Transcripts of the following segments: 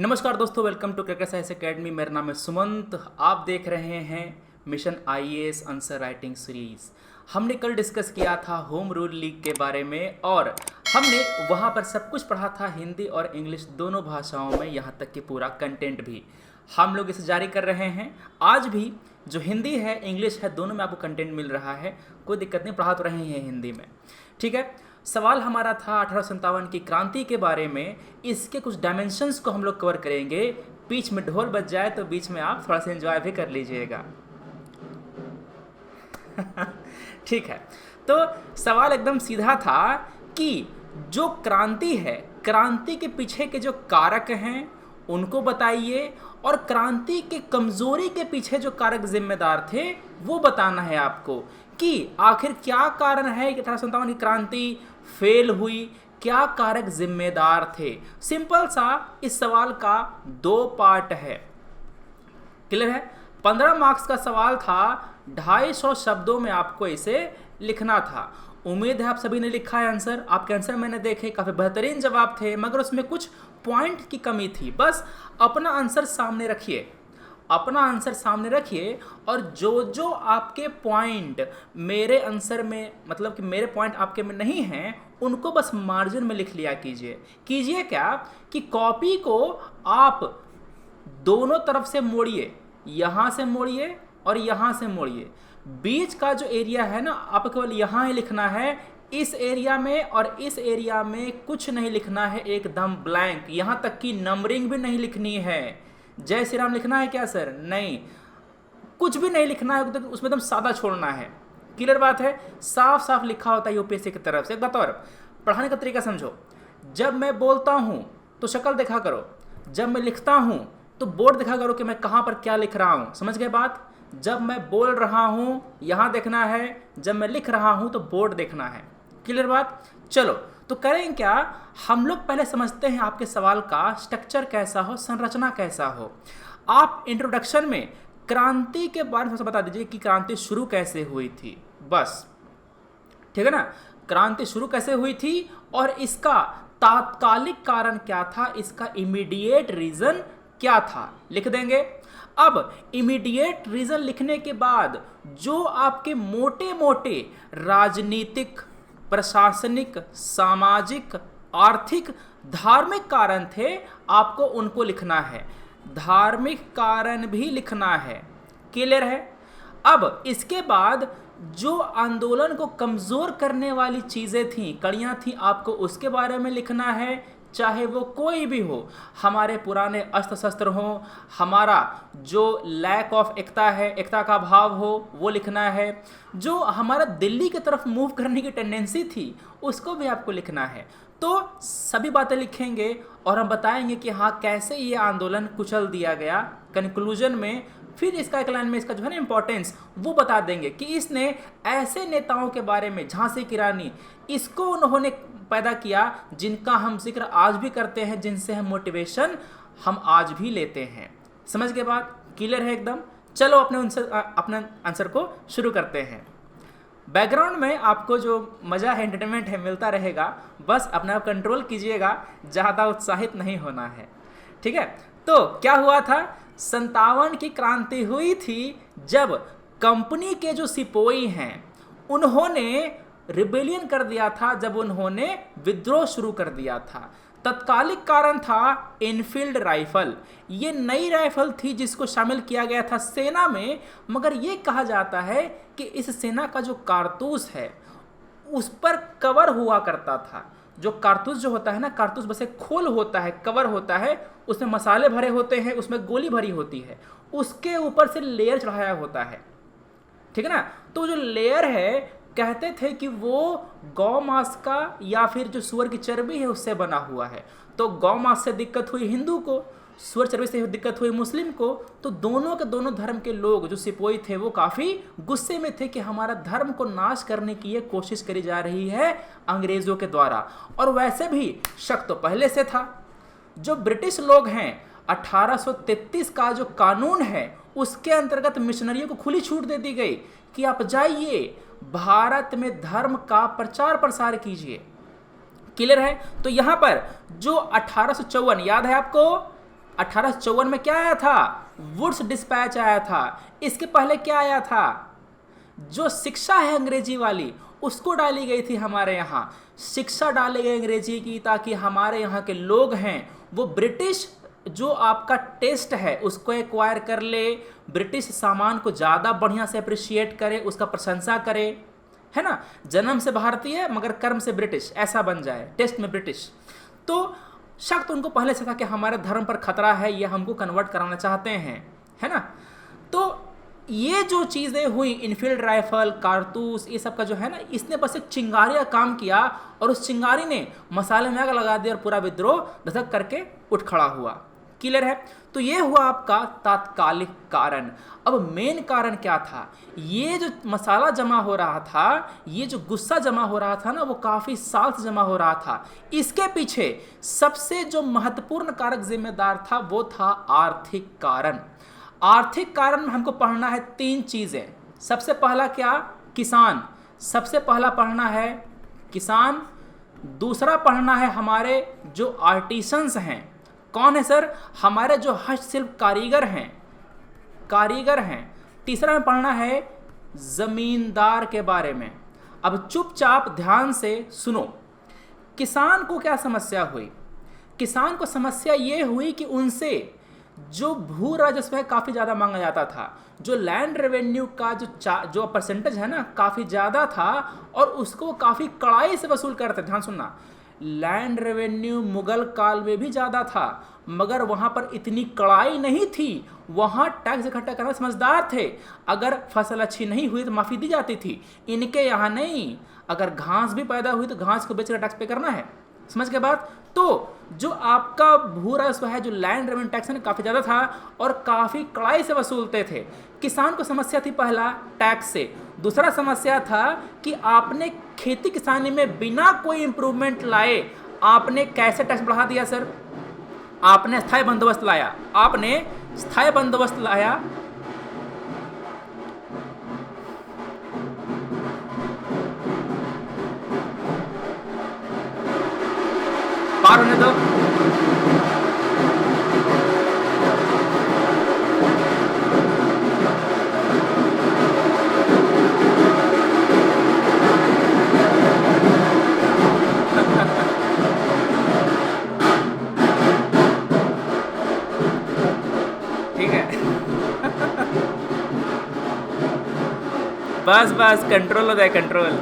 नमस्कार दोस्तों, welcome to cracker science academy. मेरा नाम है सुमंत। आप देख रहे हैं mission IAS answer writing series. हमने कल डिस्कस किया था होम रूल लीग के बारे में और हमने वहाँ पर सब कुछ पढ़ा था, हिंदी और इंग्लिश दोनों भाषाओं में, यहाँ तक कि पूरा कंटेंट भी हम लोग इसे जारी कर रहे हैं। आज भी जो हिंदी है इंग्लिश है दोनों में आपको कंटेंट मिल रहा है, कोई दिक्कत नहीं, पढ़ा तो रहे हैं हिंदी में। ठीक है, सवाल हमारा था 1857 की क्रांति के बारे में। इसके कुछ डायमेंशंस को हम लोग कवर करेंगे। बीच में ढोल बज जाए तो बीच में आप थोड़ा सा एंजॉय भी कर लीजिएगा। ठीक है, तो सवाल एकदम सीधा था कि जो क्रांति है, क्रांति के पीछे के जो कारक हैं उनको बताइए, और क्रांति के कमजोरी के पीछे जो कारक जिम्मेदार थे वो बताना है आपको कि आखिर क्या कारण है कि 1857 की क्रांति फेल हुई, क्या कारक जिम्मेदार थे। सिंपल सा इस सवाल का 2 पार्ट है। क्लियर है? 15 मार्क्स का सवाल था, 250 शब्दों में आपको इसे लिखना था। उम्मीद है आप सभी ने लिखा है आंसर। आपके आंसर मैंने देखे, काफ़ी बेहतरीन जवाब थे, मगर उसमें कुछ पॉइंट की कमी थी। बस अपना आंसर सामने रखिए, अपना आंसर सामने रखिए, और जो जो आपके पॉइंट मेरे आंसर में, मतलब कि मेरे पॉइंट आपके में नहीं हैं, उनको बस मार्जिन में लिख लिया कीजिए क्या कि कॉपी को आप दोनों तरफ से मोड़िए, यहाँ से मोड़िए और यहाँ से मोड़िए। बीच का जो एरिया है ना, आपको केवल यहाँ ही लिखना है। इस एरिया में और इस एरिया में कुछ नहीं लिखना है, एकदम ब्लैंक। यहाँ तक कि नंबरिंग भी नहीं लिखनी है। जय श्री राम लिखना है क्या सर? नहीं, कुछ भी नहीं लिखना है, तो उसमें एकदम सादा छोड़ना है। क्लियर बात है? साफ साफ लिखा होता है यूपीएससी की तरफ से। एक बात और, पढ़ाने का तरीका समझो। जब मैं बोलता हूँ तो शक्ल दिखा करो, जब मैं लिखता हूँ तो बोर्ड दिखा करो कि मैं कहाँ पर क्या लिख रहा हूँ। समझ गए बात? जब मैं बोल रहा हूँ यहाँ देखना है, जब मैं लिख रहा हूँ तो बोर्ड देखना है। क्लियर बात? चलो तो करें क्या, हम लोग पहले समझते हैं आपके सवाल का स्ट्रक्चर कैसा हो, संरचना कैसा हो। आप इंट्रोडक्शन में क्रांति के बारे में बता दीजिए कि क्रांति शुरू कैसे हुई थी, बस। ठीक है ना? क्रांति शुरू कैसे हुई थी और इसका तात्कालिक कारण क्या था, इसका इमीडिएट रीजन क्या था, लिख देंगे। अब इमीडिएट रीजन लिखने के बाद जो आपके मोटे मोटे राजनीतिक, प्रशासनिक, सामाजिक, आर्थिक, धार्मिक कारण थे, आपको उनको लिखना है। धार्मिक कारण भी लिखना है। क्लियर है? अब इसके बाद जो आंदोलन को कमजोर करने वाली चीजें थी, कड़ियां थी, आपको उसके बारे में लिखना है। चाहे वो कोई भी हो, हमारे पुराने अस्त्र शस्त्र हो, हमारा जो लैक ऑफ एकता है, एकता का अभाव हो, वो लिखना है। जो हमारा दिल्ली की तरफ मूव करने की टेंडेंसी थी उसको भी आपको लिखना है। तो सभी बातें लिखेंगे और हम बताएंगे कि हाँ कैसे ये आंदोलन कुचल दिया गया। कंक्लूजन में फिर इसका एक लाइन में इसका जो है ना इंपॉर्टेंस वो बता देंगे कि इसने ऐसे नेताओं के बारे में, झांसी की रानी, इसको उन्होंने पैदा किया जिनका हम जिक्र आज भी करते हैं, जिनसे हम मोटिवेशन हम आज भी लेते हैं। समझ गए बात? क्लियर है एकदम? चलो अपने आंसर को शुरू करते हैं। बैकग्राउंड में आपको जो मज़ा है, एंटरटेनमेंट है, मिलता रहेगा। बस अपने आप कंट्रोल कीजिएगा, ज़्यादा उत्साहित नहीं होना है। ठीक है? तो क्या हुआ था, 57 की क्रांति हुई थी जब कंपनी के जो सिपोही हैं उन्होंने रिबेलियन कर दिया था, जब उन्होंने विद्रोह शुरू कर दिया था। तत्कालिक कारण था इनफील्ड राइफल। ये नई राइफल थी जिसको शामिल किया गया था सेना में, मगर ये कहा जाता है कि इस सेना का जो कारतूस है उस पर कवर हुआ करता था। जो कारतूस जो होता है ना, कारतूस बस एक खोल होता है, कवर होता है, उसमें मसाले भरे होते हैं, उसमें गोली भरी होती है, उसके ऊपर से लेयर चढ़ाया होता है। ठीक है ना? तो जो लेयर है, कहते थे कि वो गौ मांस का या फिर जो सुअर की चर्बी है उससे बना हुआ है। तो गौ मांस से दिक्कत हुई हिंदू को, सुअर चर्बी से दिक्कत हुई मुस्लिम को। तो दोनों के दोनों धर्म के लोग जो सिपोही थे वो काफ़ी गुस्से में थे कि हमारा धर्म को नाश करने की ये कोशिश करी जा रही है अंग्रेज़ों के द्वारा। और वैसे भी शक तो पहले से था। जो ब्रिटिश लोग हैं, 1833 का जो कानून है उसके अंतर्गत मिशनरियों को खुली छूट दे दी गई कि आप जाइए भारत में धर्म का प्रचार प्रसार कीजिए। क्लियर है? तो यहां पर जो 1854 याद है आपको, 1854 में क्या आया था? वुड्स डिस्पैच आया था। इसके पहले क्या आया था? जो शिक्षा है अंग्रेजी वाली, उसको डाली गई थी हमारे यहाँ। शिक्षा डाली गई अंग्रेजी की, ताकि हमारे यहाँ के लोग हैं वो ब्रिटिश जो आपका टेस्ट है उसको एक्वायर कर ले, ब्रिटिश सामान को ज़्यादा बढ़िया से अप्रिशिएट करे, उसका प्रशंसा करे, है ना। जन्म से भारतीय मगर कर्म से ब्रिटिश, ऐसा बन जाए, टेस्ट में ब्रिटिश। तो शक तो उनको पहले से था कि हमारे धर्म पर खतरा है, ये हमको कन्वर्ट कराना चाहते हैं, है ना। तो ये जो चीज़ें हुई, इनफील्ड राइफल, कारतूस, ये सब का जो है ना, इसने बस एक चिंगारी का काम किया और उस चिंगारी ने मसाले में आग लगा दिया और पूरा विद्रोह धधक करके उठ खड़ा हुआ। क्लियर है? तो ये हुआ आपका तात्कालिक कारण। अब मेन कारण क्या था? ये जो मसाला जमा हो रहा था, ये जो गुस्सा जमा हो रहा था ना, वो काफ़ी साल से जमा हो रहा था। इसके पीछे सबसे जो महत्वपूर्ण कारक जिम्मेदार था वो था आर्थिक कारण। आर्थिक कारण में हमको पढ़ना है 3 चीज़ें। सबसे पहला क्या? किसान। सबसे पहला पढ़ना है किसान। दूसरा पढ़ना है हमारे जो आर्टिसंस हैं। कौन है सर? हमारे जो हस्तशिल्प कारीगर हैं, कारीगर हैं। तीसरा में पढ़ना है जमींदार के बारे में। अब चुपचाप ध्यान से सुनो। किसान को क्या समस्या हुई? किसान को समस्या ये हुई कि उनसे जो भू राजस्व है काफ़ी ज़्यादा मांगा जाता था। जो लैंड रेवेन्यू का जो परसेंटेज है ना, काफ़ी ज़्यादा था और उसको काफ़ी कड़ाई से वसूल करते। ध्यान सुनना, लैंड रेवेन्यू मुगल काल में भी ज़्यादा था, मगर वहाँ पर इतनी कड़ाई नहीं थी। वहाँ टैक्स इकट्ठा करना समझदार थे। अगर फसल अच्छी नहीं हुई तो माफ़ी दी जाती थी। इनके यहाँ नहीं, अगर घास भी पैदा हुई तो घास को बेचकर टैक्स पे करना है। समझ के बाद? तो जो आपका भू राजस्व है, जो लैंड रेवेन्यू टैक्स है, काफ़ी ज़्यादा था और काफ़ी कड़ाई से वसूलते थे। किसान को समस्या थी पहला टैक्स से। दूसरा समस्या था कि आपने खेती किसानी में बिना कोई इंप्रूवमेंट लाए आपने कैसे टैक्स बढ़ा दिया सर? आपने स्थायी बंदोबस्त लाया। आपने स्थायी बंदोबस्त लाया। पार होने दो। ठीक है। बस बस कंट्रोल हो जाए, कंट्रोल।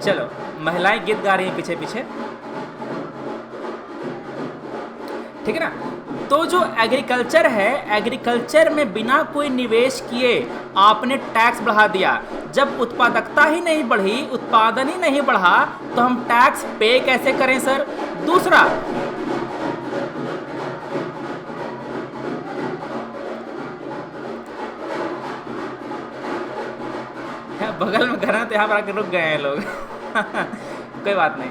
चलो, महिलाएं गीत गा रही हैं पीछे पीछे, ठीक है ना। तो जो एग्रीकल्चर है, एग्रीकल्चर में बिना कोई निवेश किए आपने टैक्स बढ़ा दिया। जब उत्पादकता ही नहीं बढ़ी, उत्पादन ही नहीं बढ़ा, तो हम टैक्स पे कैसे करें सर? दूसरा, बगल में घर है तो यहाँ पर आकर रुक गए हैं लोग। कोई बात नहीं,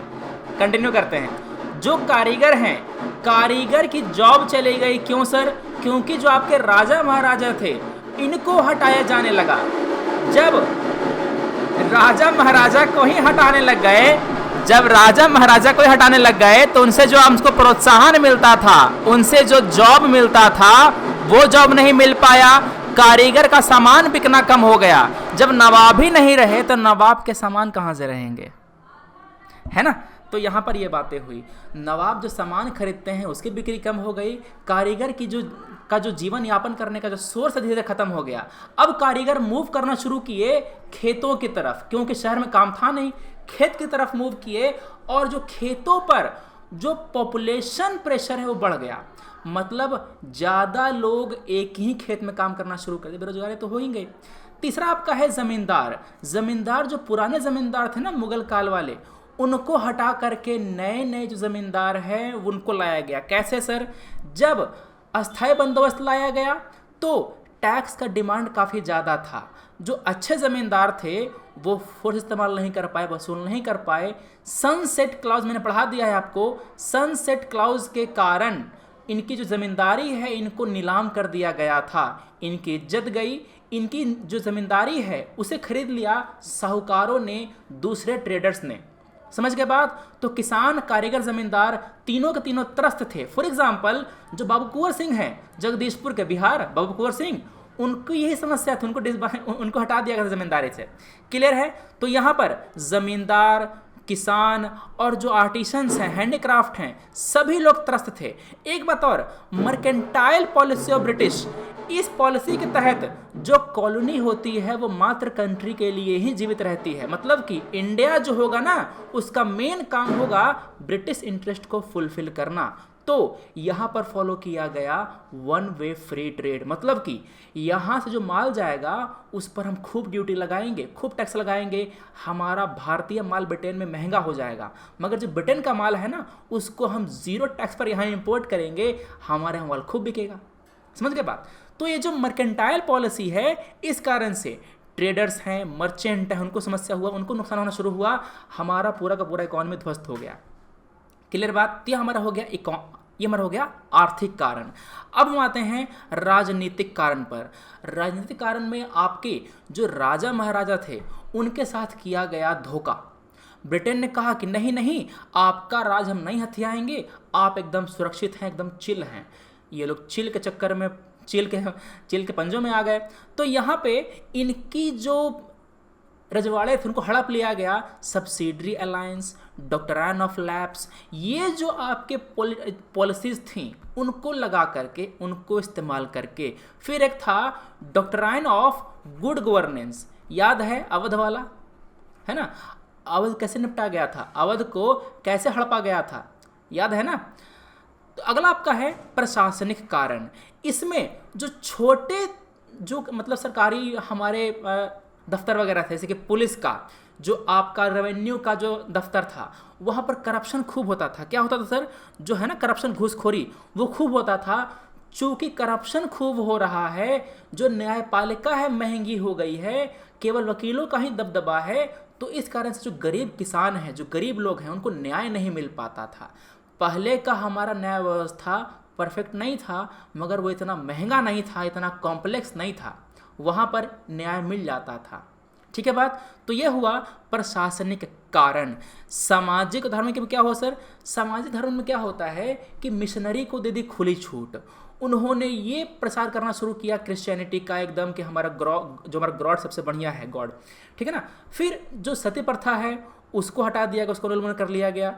कंटिन्यू करते हैं। जो कारीगर हैं, कारीगर की जॉब चली गई। क्यों सर? क्योंकि जो आपके राजा महाराजा थे, इनको हटाया जाने लगा। जब राजा महाराजा को ही हटाने लग गए, जब राजा महाराजा को ही हटाने लग गए, तो उनसे जो हमको प्रोत्साहन मिलता था, उनसे जो जॉब मिलता था, वो जॉब नहीं मिल पाया। कारीगर का सामान बिकना कम हो गया। जब नवाब ही नहीं रहे तो नवाब के सामान कहाँ से रहेंगे, है ना। तो यहाँ पर ये बातें हुई। नवाब जो सामान खरीदते हैं उसकी बिक्री कम हो गई। कारीगर की जो जीवन यापन करने का जो सोर्स धीरे धीरे खत्म हो गया। अब कारीगर मूव करना शुरू किए खेतों की तरफ, क्योंकि शहर में काम था नहीं। खेत की तरफ मूव किए और जो खेतों पर जो पॉपुलेशन प्रेशर है वो बढ़ गया। मतलब ज़्यादा लोग एक ही खेत में काम करना शुरू कर दिए, बेरोजगारी तो हो ही गई। तीसरा आपका है ज़मींदार। ज़मींदार जो पुराने ज़मींदार थे ना मुगल काल वाले, उनको हटा करके नए नए जो ज़मींदार हैं उनको लाया गया। कैसे सर? जब अस्थायी बंदोबस्त लाया गया तो टैक्स का डिमांड काफ़ी ज़्यादा था। जो अच्छे ज़मींदार थे वो फोर्स इस्तेमाल नहीं कर पाए, वसूल नहीं कर पाए। सनसेट क्लाउज मैंने पढ़ा दिया है आपको। सनसेट क्लाउज के कारण इनकी जो ज़मींदारी है इनको नीलाम कर दिया गया था। इनकी इज्जत गई। इनकी जो ज़मींदारी है उसे खरीद लिया साहूकारों ने, दूसरे ट्रेडर्स ने। समझ गए बात? तो किसान, कारीगर, जमींदार तीनों के तीनों त्रस्त थे। फॉर एग्जाम्पल जो बाबू कुंवर सिंह हैं जगदीशपुर के, बिहार, बाबू कुंवर सिंह, उनको यही समस्या थी, उनको हटा दिया गया था जमींदारी से। क्लियर है? तो यहाँ पर जमींदार, किसान और जो आर्टिसंस हैं, हैंडीक्राफ्ट हैं, सभी लोग त्रस्त थे। एक बात और, मर्केंटाइल पॉलिसी ऑफ ब्रिटिश, इस पॉलिसी के तहत जो कॉलोनी होती है वो मात्र कंट्री के लिए ही जीवित रहती है। मतलब कि इंडिया जो होगा ना, उसका मेन काम होगा ब्रिटिश इंटरेस्ट को फुलफिल करना। तो यहां पर फॉलो किया गया वन वे फ्री ट्रेड, मतलब कि यहां से जो माल जाएगा उस पर हम खूब ड्यूटी लगाएंगे, खूब टैक्स लगाएंगे, हमारा भारतीय माल ब्रिटेन में महंगा हो जाएगा, मगर जो ब्रिटेन का माल है ना उसको हम जीरो टैक्स पर यहां इंपोर्ट करेंगे, हमारे यहाँ माल खूब बिकेगा। समझ गए बात? तो ये जो मर्केंटाइल पॉलिसी है, इस कारण से ट्रेडर्स हैं, मर्चेंट हैं, उनको समस्या हुआ, उनको नुकसान होना शुरू हुआ, हमारा पूरा का पूरा इकोनॉमी ध्वस्त हो गया। क्लियर बात? ये हमारा हो गया आर्थिक कारण। अब हम आते हैं राजनीतिक कारण पर। राजनीतिक कारण में आपके जो राजा महाराजा थे उनके साथ किया गया धोखा। ब्रिटेन ने कहा कि नहीं नहीं, आपका राज हम नहीं हथियाएंगे, आप एकदम सुरक्षित हैं, एकदम चिल हैं। ये लोग चिल के चक्कर में, चिल के पंजों में आ गए। तो यहाँ पे इनकी जो रजवाड़े थे उनको हड़प लिया गया। Subsidiary alliance, doctrine of lapse, ये जो आपके पॉलिसीज थी उनको लगा करके, उनको इस्तेमाल करके, फिर एक था डॉक्ट्राइन ऑफ गुड गवर्नेंस, याद है अवध वाला, है ना? अवध कैसे निपटा गया था, अवध को कैसे हड़पा गया था, याद है ना? तो अगला आपका है प्रशासनिक कारण। इसमें जो छोटे जो मतलब सरकारी हमारे दफ्तर वगैरह थे, जैसे कि पुलिस का, जो आपका रेवेन्यू का जो दफ्तर था, वहाँ पर करप्शन खूब होता था। क्या होता था सर? जो है ना करप्शन, घूसखोरी, वो खूब होता था। चूंकि करप्शन खूब हो रहा है, जो न्यायपालिका है महंगी हो गई है, केवल वकीलों का ही दबदबा है, तो इस कारण से जो गरीब किसान हैं, जो गरीब लोग हैं, उनको न्याय नहीं मिल पाता था। पहले का हमारा न्याय व्यवस्था परफेक्ट नहीं था, मगर वो इतना महंगा नहीं था, इतना कॉम्प्लेक्स नहीं था, वहाँ पर न्याय मिल जाता था। ठीक है बात? तो यह हुआ प्रशासनिक कारण। सामाजिक धर्म के क्या हुआ सर? सामाजिक धर्म में क्या होता है कि मिशनरी को दे दी खुली छूट। उन्होंने ये प्रसार करना शुरू किया क्रिश्चियनिटी का, एकदम कि हमारा जो हमारा गॉड सबसे बढ़िया है, गॉड, ठीक है ना? फिर जो सती प्रथा है उसको हटा दिया गया, उसको उन्मूलन कर लिया गया।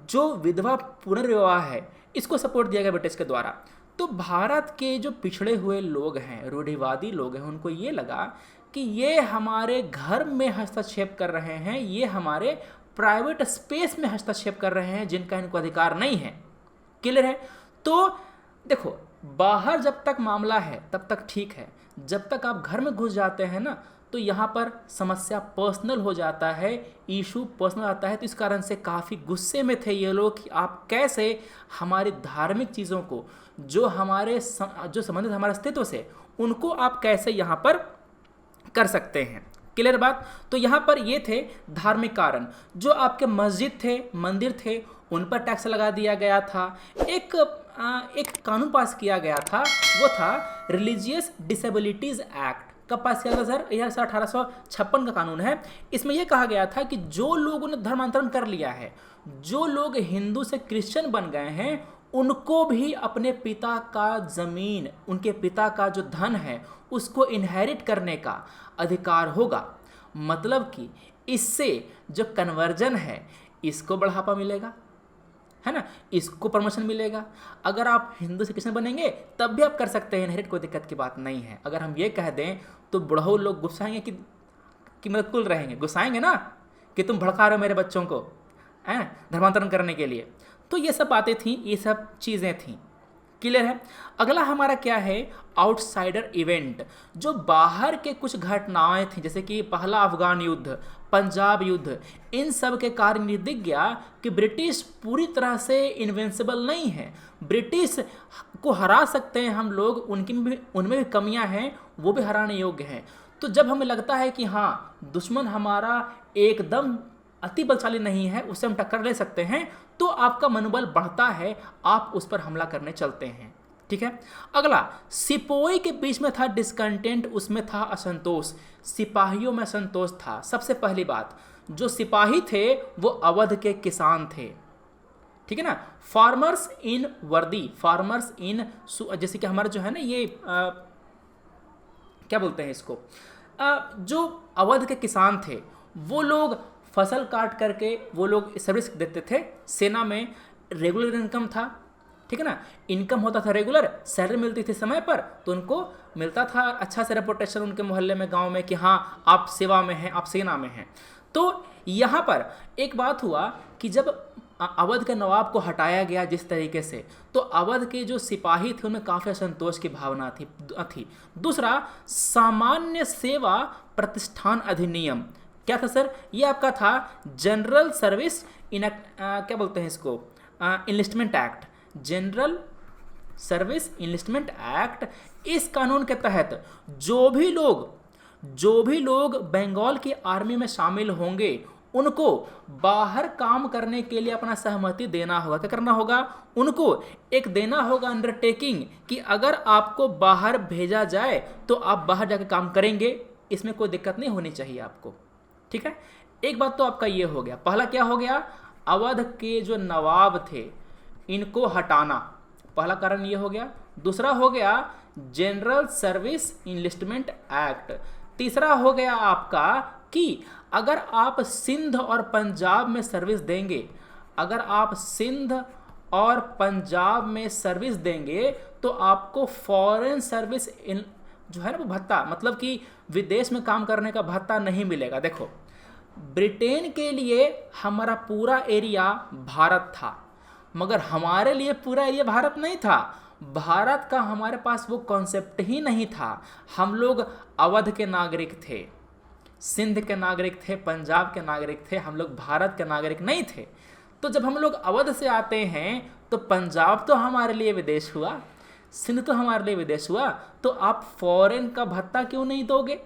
जो विधवा पुनर्विवाह है इसको सपोर्ट दिया गया ब्रिटिश के द्वारा। तो भारत के जो पिछड़े हुए लोग हैं, रूढ़िवादी लोग हैं, उनको ये लगा कि ये हमारे घर में हस्तक्षेप कर रहे हैं, ये हमारे प्राइवेट स्पेस में हस्तक्षेप कर रहे हैं, जिनका इनको अधिकार नहीं है। क्लियर है? तो देखो, बाहर जब तक मामला है तब तक ठीक है, जब तक आप घर में घुस जाते हैं ना, तो यहाँ पर समस्या पर्सनल हो जाता है, इशू पर्सनल आता है। तो इस कारण से काफ़ी गुस्से में थे ये लोग कि आप कैसे हमारी धार्मिक चीज़ों को, जो संबंधित हमारे अस्तित्व से, उनको आप कैसे यहाँ पर कर सकते हैं। क्लियर बात? तो यहाँ पर ये थे धार्मिक कारण। जो आपके मस्जिद थे, मंदिर थे, उन पर टैक्स लगा दिया गया था। एक कानून पास किया गया था, वो था रिलीजियस डिसेबिलिटीज़ एक्ट। कब पास किया था सर? यह 1856 का कानून है। इसमें यह कहा गया था कि जो लोगों ने धर्मांतरण कर लिया है, जो लोग हिंदू से क्रिश्चियन बन गए हैं, उनको भी अपने पिता का ज़मीन, उनके पिता का जो धन है, उसको इनहेरिट करने का अधिकार होगा। मतलब कि इससे जो कन्वर्जन है इसको बढ़ावा मिलेगा, है ना? इसको प्रमोशन मिलेगा। अगर आप हिंदू से क्रिश्चियन बनेंगे तब भी आप कर सकते हैं, इनहेरिट, कोई दिक्कत की बात नहीं है। अगर हम ये कह दें तो बुढ़ऊ लोग गुस्साएंगे कि मतलब कुल रहेंगे, गुस्साएंगे ना कि तुम भड़का रहे हो मेरे बच्चों को, है धर्मांतरण करने के लिए। तो ये सब बातें थी, ये सब चीज़ें थीं। क्लियर है? अगला हमारा क्या है? Outsider event. जो बाहर के कुछ घटनाएं थी, जैसे कि पहला अफगान युद्ध, पंजाब युद्ध, इन सब के कारण ये दिख गया कि ब्रिटिश पूरी तरह से इनविंसिबल नहीं है। ब्रिटिश को हरा सकते हैं हम लोग, उनमें भी कमियां हैं, वो भी हराने योग्य हैं। तो जब हमें लगता है कि हाँ, दुश्मन हमारा एकदम अति बलशाली नहीं है, उससे हम टक्कर ले सकते हैं, तो आपका मनोबल बढ़ता है, आप उस पर हमला करने चलते हैं। ठीक है? अगला, सिपोही के बीच में था डिस्कंटेंट, उसमें था असंतोष, सिपाहियों में असंतोष था। सबसे पहली बात, जो सिपाही थे वो अवध के किसान थे, ठीक है ना। फार्मर्स इन वर्दी, फार्मर्स इन, जैसे कि हमारा जो है ना ये क्या बोलते हैं इसको, जो अवध के किसान थे वो लोग फसल काट करके वो लोग सर्विस देते थे सेना में, रेगुलर इनकम था, ठीक है ना, इनकम होता था रेगुलर, सैलरी मिलती थी समय पर, तो उनको मिलता था अच्छा से रेपुटेशन उनके मोहल्ले में, गांव में कि हाँ आप सेवा में हैं, आप सेना में हैं। तो यहाँ पर एक बात हुआ कि जब अवध के नवाब को हटाया गया जिस तरीके से, तो अवध के जो सिपाही थे उनमें काफ़ी असंतोष की भावना थी। दूसरा, सामान्य सेवा प्रतिष्ठान अधिनियम, क्या था सर, ये आपका था जनरल सर्विस क्या बोलते हैं इसको, enlistment act, general service enlistment act. इस कानून के तहत जो भी लोग बंगाल की आर्मी में शामिल होंगे उनको बाहर काम करने के लिए अपना सहमति देना होगा। क्या करना होगा, उनको एक देना होगा अंडरटेकिंग कि अगर आपको बाहर भेजा जाए तो आप बाहर जाकर काम करेंगे, इसमें कोई दिक्कत नहीं होनी चाहिए आपको, ठीक है। एक बात तो आपका ये हो गया, पहला क्या हो गया, अवध के जो नवाब थे इनको हटाना, पहला कारण ये हो गया। दूसरा हो गया जनरल सर्विस इनलिस्टमेंट एक्ट। तीसरा हो गया आपका कि अगर आप सिंध और पंजाब में सर्विस देंगे, अगर आप सिंध और पंजाब में सर्विस देंगे तो आपको फॉरेन सर्विस जो है ना वो भत्ता, मतलब कि विदेश में काम करने का भत्ता नहीं मिलेगा। देखो, ब्रिटेन के लिए हमारा पूरा एरिया भारत था, मगर हमारे लिए पूरा एरिया भारत नहीं था। भारत का हमारे पास वो कॉन्सेप्ट ही नहीं था। हम लोग अवध के नागरिक थे, सिंध के नागरिक थे, पंजाब के नागरिक थे, हम लोग भारत के नागरिक नहीं थे। तो जब हम लोग अवध से आते हैं तो पंजाब तो हमारे लिए विदेश हुआ, सिंध तो हमारे लिए विदेश हुआ, तो आप फॉरेन का भत्ता क्यों नहीं दोगे,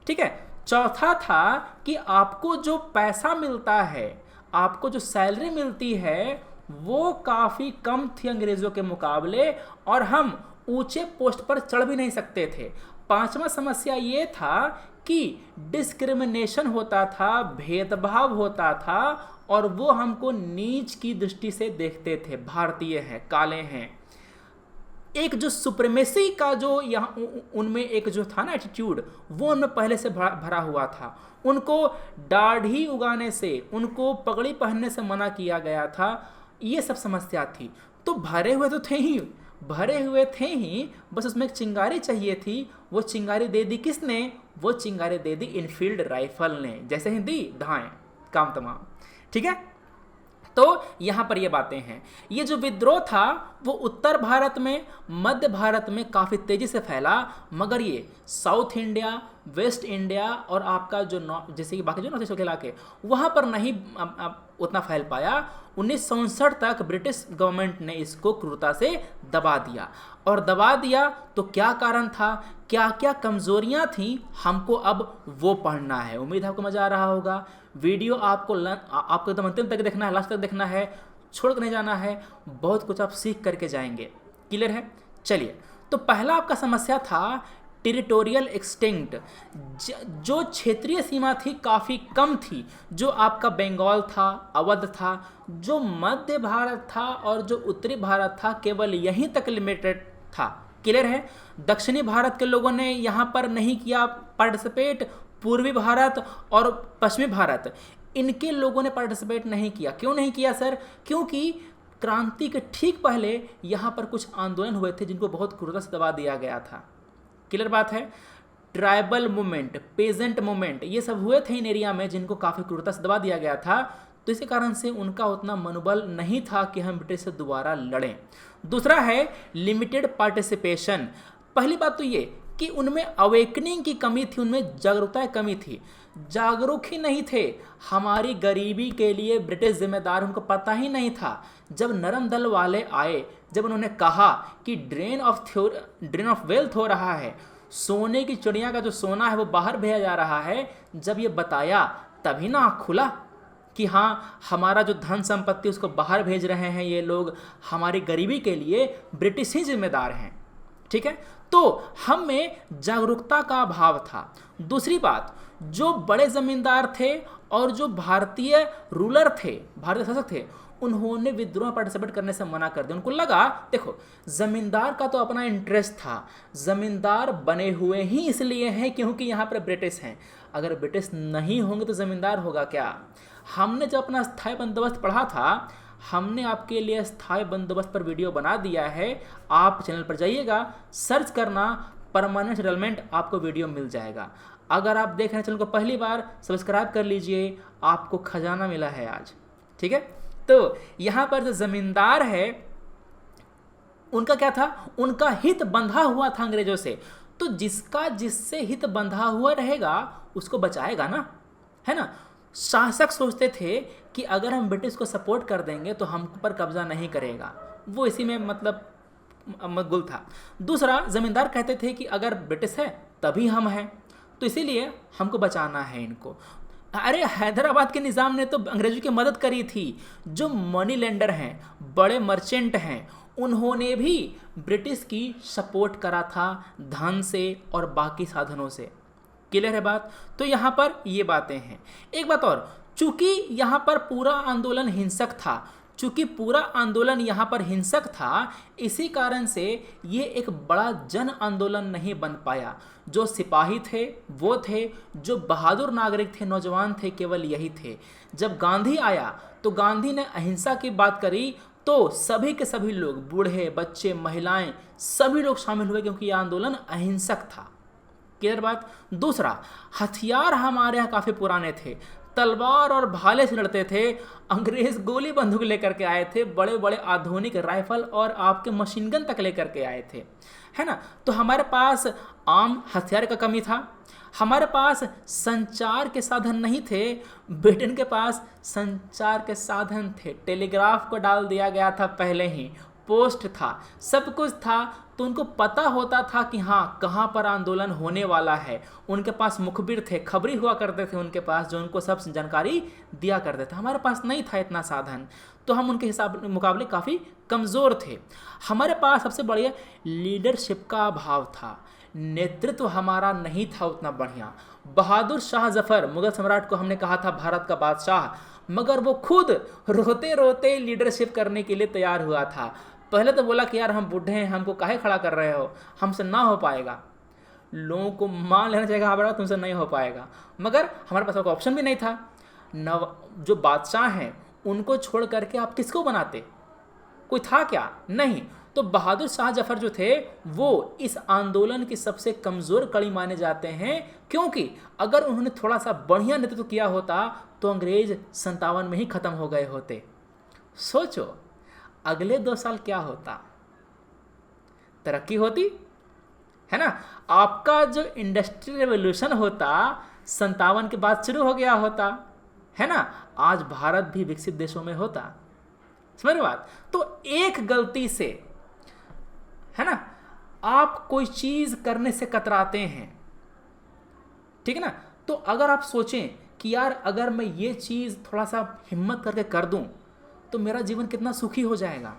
ठीक है। चौथा था कि आपको जो पैसा मिलता है, आपको जो सैलरी मिलती है वो काफ़ी कम थी अंग्रेज़ों के मुकाबले, और हम ऊंचे पोस्ट पर चढ़ भी नहीं सकते थे। पांचवा समस्या ये था कि डिस्क्रिमिनेशन होता था, भेदभाव होता था, और वो हमको नीच की दृष्टि से देखते थे, भारतीय हैं, काले हैं। एक जो सुप्रीमेसी का जो यहाँ उनमें एक जो था ना एटीट्यूड, वो उनमें पहले से भरा हुआ था। उनको दाढ़ी उगाने से, उनको पगड़ी पहनने से मना किया गया था, ये सब समस्या थी। तो भरे हुए थे ही, बस उसमें एक चिंगारी चाहिए थी। वो चिंगारी दे दी किसने, वो चिंगारी दे दी इनफील्ड राइफल ने, जैसे ही दी धाएं काम तमाम, ठीक है। तो यहाँ पर ये बातें हैं। ये जो विद्रोह था वो उत्तर भारत में, मध्य भारत में काफ़ी तेज़ी से फैला, मगर ये साउथ इंडिया, वेस्ट इंडिया और आपका जो जैसे कि बाकी जो नॉर्थ ईस्ट के इलाके, वहाँ पर नहीं उतना फैल पाया। 1967 तक ब्रिटिश गवर्नमेंट ने इसको क्रूरता से दबा दिया। और दबा दिया तो क्या कारण था, क्या क्या कमज़ोरियाँ थीं, हमको अब वो पढ़ना है। उम्मीद है आपको मज़ा आ रहा होगा। वीडियो आपको एकदम अंतिम तक देखना है, लास्ट तक देखना है, छोड़ कर नहीं जाना है, बहुत कुछ आप सीख करके जाएंगे। क्लियर है? चलिए, तो पहला आपका समस्या था टेरिटोरियल एक्सटिंक्ट, जो क्षेत्रीय सीमा थी काफ़ी कम थी। जो आपका बंगाल था, अवध था, जो मध्य भारत था और जो उत्तरी भारत था, केवल यहीं तक लिमिटेड था। क्लियर है? दक्षिणी भारत के लोगों ने यहाँ पर नहीं किया पार्टिसिपेट, पूर्वी भारत और पश्चिमी भारत, इनके लोगों ने पार्टिसिपेट नहीं किया। क्यों नहीं किया सर? क्योंकि क्रांति के ठीक पहले यहाँ पर कुछ आंदोलन हुए थे जिनको बहुत क्रूरता से दबा दिया गया था। क्लियर बात है? ट्राइबल मूवमेंट, पेजेंट मूवमेंट, ये सब हुए थे इन एरिया में जिनको काफ़ी क्रूरता से दबा दिया गया था। तो इसी कारण से उनका उतना मनोबल नहीं था कि हम ब्रिटिश से दोबारा लड़ें। दूसरा है लिमिटेड पार्टिसिपेशन। पहली बात तो ये कि उनमें अवेकनिंग की कमी थी, उनमें जागरूकता की कमी थी, जागरूक ही नहीं थे। हमारी गरीबी के लिए ब्रिटिश जिम्मेदार, उनको पता ही नहीं था। जब नरम दल वाले आए, जब उन्होंने कहा कि ड्रेन ऑफ वेल्थ हो रहा है, सोने की चिड़िया का जो सोना है वो बाहर भेजा जा रहा है, जब ये बताया तभी ना आँख खुला कि हाँ, हमारा जो धन संपत्ति उसको बाहर भेज रहे हैं ये लोग, हमारी गरीबी के लिए ब्रिटिश ही जिम्मेदार हैं। ठीक है? तो हम में जागरूकता का अभाव था। दूसरी बात, जो बड़े ज़मींदार थे और जो भारतीय रूलर थे, भारतीय शासक थे, उन्होंने विद्रोह में पार्टिसिपेट करने से मना कर दिया। उनको लगा, देखो ज़मींदार का तो अपना इंटरेस्ट था, ज़मींदार बने हुए ही इसलिए हैं क्योंकि यहाँ पर ब्रिटिश हैं, अगर ब्रिटिश नहीं होंगे तो ज़मींदार होगा क्या। हमने जब अपना स्थायी बंदोबस्त पढ़ा था, हमने आपके लिए स्थायी बंदोबस्त पर वीडियो बना दिया है, आप चैनल पर जाइएगा, सर्च करना परमानेंट सेटलमेंट, आपको वीडियो मिल जाएगा। अगर आप देख रहे हैं चैनल को पहली बार, सब्सक्राइब कर लीजिए, आपको खजाना मिला है आज, ठीक है। तो यहाँ पर जो ज़मींदार है उनका क्या था, उनका हित बंधा हुआ था अंग्रेजों से, तो जिसका जिससे हित बंधा हुआ रहेगा उसको बचाएगा ना, है ना। शासक सोचते थे कि अगर हम ब्रिटिश को सपोर्ट कर देंगे तो हम पर कब्जा नहीं करेगा, वो इसी में मतलब मशगूल था। दूसरा, ज़मींदार कहते थे कि अगर ब्रिटिश है तभी हम हैं, तो इसीलिए हमको बचाना है इनको। अरे हैदराबाद के निज़ाम ने तो अंग्रेजों की मदद करी थी, जो मनी लेंडर हैं, बड़े मर्चेंट हैं, उन्होंने भी ब्रिटिश की सपोर्ट करा था धन से और बाकी साधनों से। क्लियर है बात। तो यहाँ पर ये बातें हैं। एक बात और, चूंकि यहाँ पर पूरा आंदोलन हिंसक था, चूंकि पूरा आंदोलन यहाँ पर हिंसक था, इसी कारण से ये एक बड़ा जन आंदोलन नहीं बन पाया। जो सिपाही थे वो थे, जो बहादुर नागरिक थे, नौजवान थे, केवल यही थे। जब गांधी आया तो गांधी ने अहिंसा की बात करी, तो सभी के सभी लोग, बूढ़े, बच्चे, महिलाएं, सभी लोग शामिल हुए, क्योंकि यह आंदोलन अहिंसक था। क्लियर बात। दूसरा, हथियार हमारे यहाँ काफ़ी पुराने थे, तलवार और भाले से लड़ते थे, अंग्रेज गोली बंदूक लेकर के आए थे, बड़े बड़े आधुनिक राइफल और आपके मशीन गन तक लेकर के आए थे, है ना। तो हमारे पास आम हथियार का कमी था, हमारे पास संचार के साधन नहीं थे, ब्रिटेन के पास संचार के साधन थे। टेलीग्राफ को डाल दिया गया था पहले ही, पोस्ट था, सब कुछ था, तो उनको पता होता था कि हाँ कहाँ पर आंदोलन होने वाला है। उनके पास मुखबिर थे, खबरी हुआ करते थे उनके पास, जो उनको सब जानकारी दिया करते थे। हमारे पास नहीं था इतना साधन, तो हम उनके हिसाब मुकाबले काफ़ी कमज़ोर थे। हमारे पास सबसे बढ़िया लीडरशिप का अभाव था, नेतृत्व हमारा नहीं था उतना बढ़िया। बहादुर शाह जफर, मुगल सम्राट को हमने कहा था भारत का बादशाह, मगर वो खुद रोते रोते लीडरशिप करने के लिए तैयार हुआ था। पहले तो बोला कि यार हम बूढ़े हैं, हमको काहे खड़ा कर रहे हो, हमसे ना हो पाएगा। लोगों को मान लेना चाहिए, हाँ बेटा तुमसे नहीं हो पाएगा, मगर हमारे पास कोई ऑप्शन भी नहीं था। जो बादशाह हैं उनको छोड़ करके आप किसको बनाते, कोई था क्या, नहीं। तो बहादुर शाह जफर जो थे वो इस आंदोलन की सबसे कमज़ोर कड़ी माने जाते हैं, क्योंकि अगर उन्होंने थोड़ा सा बढ़िया नेतृत्व किया होता तो अंग्रेज 57 में ही ख़त्म हो गए होते। सोचो अगले 2 साल क्या होता, तरक्की होती, है ना। आपका जो इंडस्ट्रियल रेवोल्यूशन होता 57 के बाद शुरू हो गया होता, है ना। आज भारत भी विकसित देशों में होता, समझ रहे बात। तो एक गलती से, है ना, आप कोई चीज़ करने से कतराते हैं, ठीक है ना। तो अगर आप सोचें कि यार अगर मैं ये चीज़ थोड़ा सा हिम्मत करके कर दूं तो मेरा जीवन कितना सुखी हो जाएगा,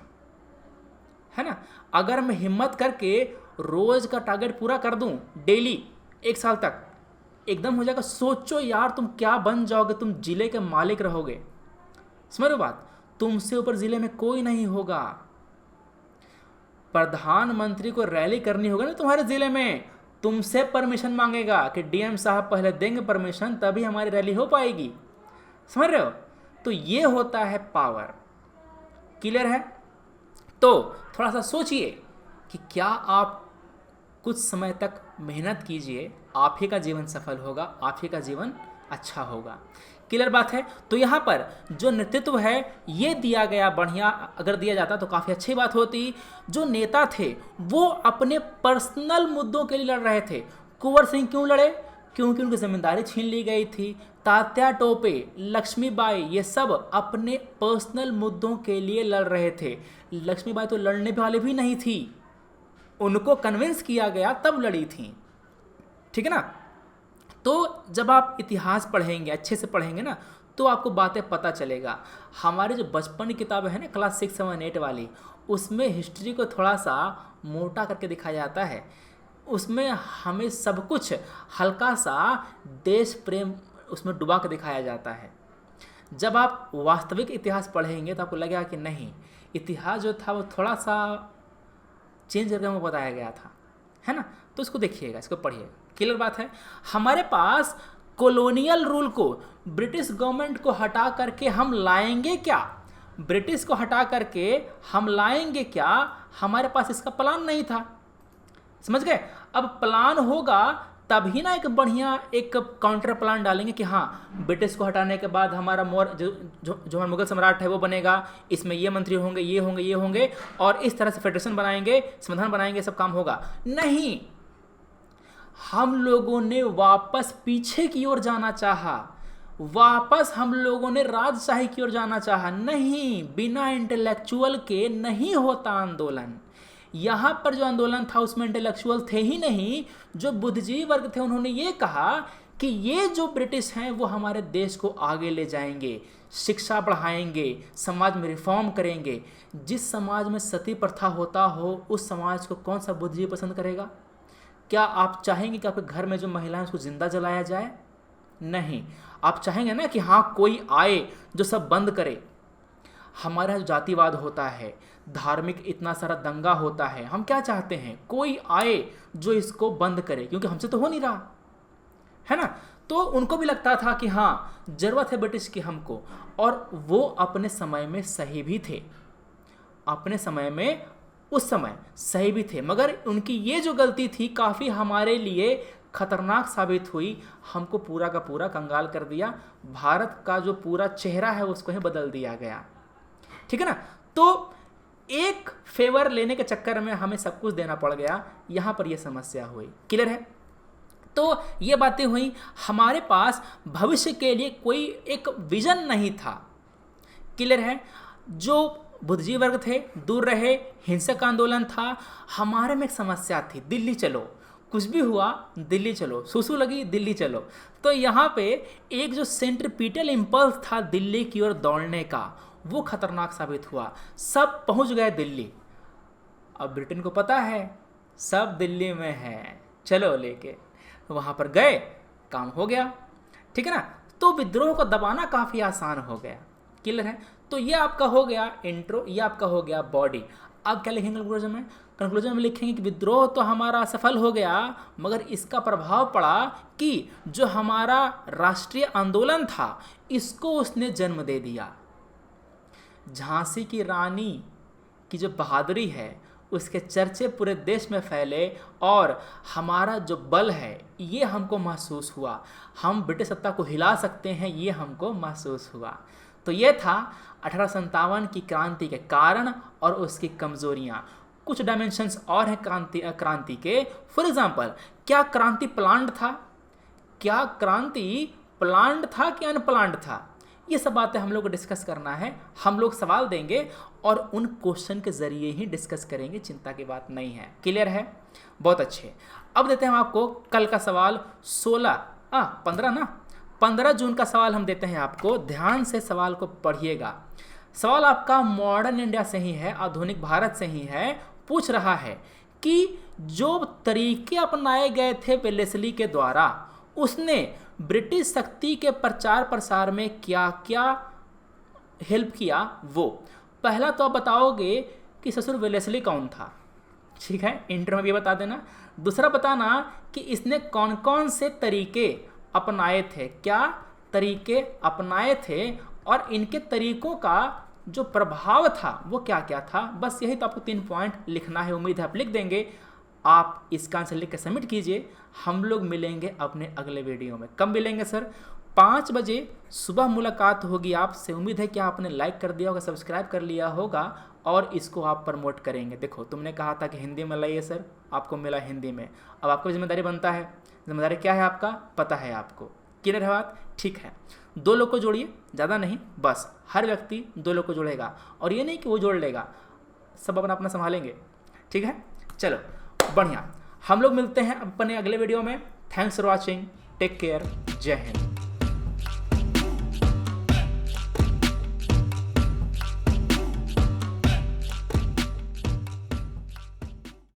है ना। अगर मैं हिम्मत करके रोज़ का टारगेट पूरा कर दूं डेली 1 साल तक, एकदम हो जाएगा। सोचो यार तुम क्या बन जाओगे, तुम जिले के मालिक रहोगे, समझ रहे बात। तुमसे ऊपर जिले में कोई नहीं होगा। प्रधानमंत्री को रैली करनी होगा ना तुम्हारे जिले में, तुमसे परमिशन मांगेगा कि डीएम साहब पहले देंगे परमिशन, तभी हमारी रैली हो पाएगी, समझ रहे हो। तो ये होता है पावर। क्लियर है। तो थोड़ा सा सोचिए कि क्या आप कुछ समय तक मेहनत कीजिए, आप ही का जीवन सफल होगा, आप ही का जीवन अच्छा होगा। क्लियर बात है। तो यहाँ पर जो नेतृत्व है ये दिया गया बढ़िया, अगर दिया जाता तो काफ़ी अच्छी बात होती। जो नेता थे वो अपने पर्सनल मुद्दों के लिए लड़ रहे थे। कुंवर सिंह क्यों लड़े, क्योंकि उनकी जिम्मेदारी छीन ली गई थी। तात्या टोपे, लक्ष्मीबाई, ये सब अपने पर्सनल मुद्दों के लिए लड़ रहे थे। लक्ष्मीबाई तो लड़ने वाली भी नहीं थी, उनको कन्विंस किया गया तब लड़ी थी, ठीक है ना। तो जब आप इतिहास पढ़ेंगे, अच्छे से पढ़ेंगे ना, तो आपको बातें पता चलेगा। हमारे जो बचपन की किताबें हैं ना, क्लास 6, 7, 8 वाली, उसमें हिस्ट्री को थोड़ा सा मोटा करके दिखाया जाता है। उसमें हमें सब कुछ हल्का सा देश प्रेम उसमें डुबा के दिखाया जाता है। जब आप वास्तविक इतिहास पढ़ेंगे तो आपको लगेगा कि नहीं, इतिहास जो था वो थोड़ा सा चेंज करके हमें बताया गया था, है ना। तो इसको देखिएगा, इसको पढ़िएगा, क्लियर बात है। हमारे पास कॉलोनियल रूल को, ब्रिटिश गवर्नमेंट को हटा करके हम लाएंगे क्या, ब्रिटिश को हटा करके हम लाएंगे क्या, हमारे पास इसका प्लान नहीं था, समझ गए। अब प्लान होगा तभी ना एक बढ़िया एक काउंटर प्लान डालेंगे कि हाँ ब्रिटिश को हटाने के बाद हमारा जो हमारा मुगल सम्राट है वो बनेगा, इसमें ये मंत्री होंगे, ये होंगे, ये होंगे, और इस तरह से फेडरेशन बनाएंगे, संविधान बनाएंगे, सब काम होगा। नहीं, हम लोगों ने वापस पीछे की ओर जाना चाहा, वापस हम लोगों ने राजशाही की ओर जाना चाहा। नहीं, बिना इंटेलेक्चुअल के नहीं होता आंदोलन। यहाँ पर जो आंदोलन था उसमें इंटेलेक्चुअल थे ही नहीं, जो बुद्धिजीवी वर्ग थे उन्होंने ये कहा कि ये जो ब्रिटिश हैं वो हमारे देश को आगे ले जाएंगे, शिक्षा बढ़ाएंगे, समाज में रिफॉर्म करेंगे। जिस समाज में सती प्रथा होता हो उस समाज को कौन सा बुद्धिजीवी पसंद करेगा? क्या आप चाहेंगे कि आपके घर में जो महिलाएं उसको जिंदा जलाया जाए? नहीं, आप चाहेंगे ना कि हाँ कोई आए जो सब बंद करे। हमारा जो जातिवाद होता है, धार्मिक इतना सारा दंगा होता है, हम क्या चाहते हैं? कोई आए जो इसको बंद करे, क्योंकि हमसे तो हो नहीं रहा है ना। तो उनको भी लगता था कि हाँ जरूरत है ब्रिटिश की हमको, और वो अपने समय में सही भी थे, अपने समय में उस समय सही भी थे। मगर उनकी ये जो गलती थी काफ़ी हमारे लिए खतरनाक साबित हुई, हमको पूरा का पूरा कंगाल कर दिया, भारत का जो पूरा चेहरा है उसको ही बदल दिया गया, ठीक है ना। तो एक फेवर लेने के चक्कर में हमें सब कुछ देना पड़ गया, यहाँ पर यह समस्या हुई, क्लियर है। तो ये बातें हुई, हमारे पास भविष्य के लिए कोई एक विजन नहीं था, क्लियर है। जो बुद्धिजीवी वर्ग थे दूर रहे, हिंसक आंदोलन था। हमारे में एक समस्या थी, दिल्ली चलो, कुछ भी हुआ दिल्ली चलो, सुसु लगी दिल्ली चलो। तो यहाँ पे एक जो सेंट्रीपिटल इम्पल्स था दिल्ली की ओर दौड़ने का, वो खतरनाक साबित हुआ। सब पहुँच गए दिल्ली। अब ब्रिटेन को पता है सब दिल्ली में है, चलो लेके वहाँ पर गए, काम हो गया, ठीक है ना। तो विद्रोह को दबाना काफ़ी आसान हो गया, क्लियर है। तो ये आपका हो गया इंट्रो, ये आपका हो गया बॉडी। अब क्या लिखेंगे कंक्लूजन में? कंक्लूजन में लिखेंगे कि विद्रोह तो हमारा सफल हो गया, मगर इसका प्रभाव पड़ा कि जो हमारा राष्ट्रीय आंदोलन था इसको उसने जन्म दे दिया। झांसी की रानी की जो बहादुरी है उसके चर्चे पूरे देश में फैले, और हमारा जो बल है ये हमको महसूस हुआ, हम ब्रिटिश सत्ता को हिला सकते हैं, ये हमको महसूस हुआ। तो ये था 1857 की क्रांति के कारण और उसकी कमजोरियाँ। कुछ डायमेंशंस और हैं क्रांति के। फॉर एग्जांपल, क्या क्रांति प्लान्ड था? क्या क्रांति प्लान्ड था कि अनप्लान्ड था? ये सब बातें हम लोग को डिस्कस करना है। हम लोग सवाल देंगे और उन क्वेश्चन के जरिए ही डिस्कस करेंगे, चिंता की बात नहीं है, क्लियर है। बहुत अच्छे। अब देते हैं हम आपको कल का सवाल 15 जून का सवाल हम देते हैं आपको। ध्यान से सवाल को पढ़िएगा। सवाल आपका मॉडर्न इंडिया से ही है, आधुनिक भारत से ही है। पूछ रहा है कि जो तरीके अपनाए गए थे वेलेस्ली के द्वारा, उसने ब्रिटिश शक्ति के प्रचार प्रसार में क्या क्या हेल्प किया। वो पहला तो आप बताओगे कि ससुर वेलेस्ली कौन था, ठीक है, इंटर में भी बता देना। दूसरा बताना कि इसने कौन कौन से तरीके अपनाए थे, क्या तरीके अपनाए थे, और इनके तरीकों का जो प्रभाव था वो क्या क्या था। बस यही तो आपको 3 पॉइंट लिखना है। उम्मीद है आप लिख देंगे। आप इसका आंसर लिख के सबमिट कीजिए। हम लोग मिलेंगे अपने अगले वीडियो में। कब मिलेंगे सर? 5 बजे सुबह मुलाकात होगी आपसे। उम्मीद है कि आपने लाइक कर दिया होगा, सब्सक्राइब कर लिया होगा और इसको आप प्रमोट करेंगे। देखो, तुमने कहा था कि हिंदी में लाइए सर, आपको मिला हिंदी में। अब आपको जिम्मेदारी बनता है। जिम्मेदारी क्या है आपका? पता है आपको। क्लियर है बात? ठीक है। 2 लोग को जोड़िए, ज़्यादा नहीं, बस हर व्यक्ति 2 लोग को जोड़ेगा। और ये नहीं कि वो जोड़ लेगा, सब अपना अपना संभालेंगे, ठीक है। चलो बढ़िया, हम लोग मिलते हैं अपने अगले वीडियो में। Thanks for watching, take care, जय हिंद।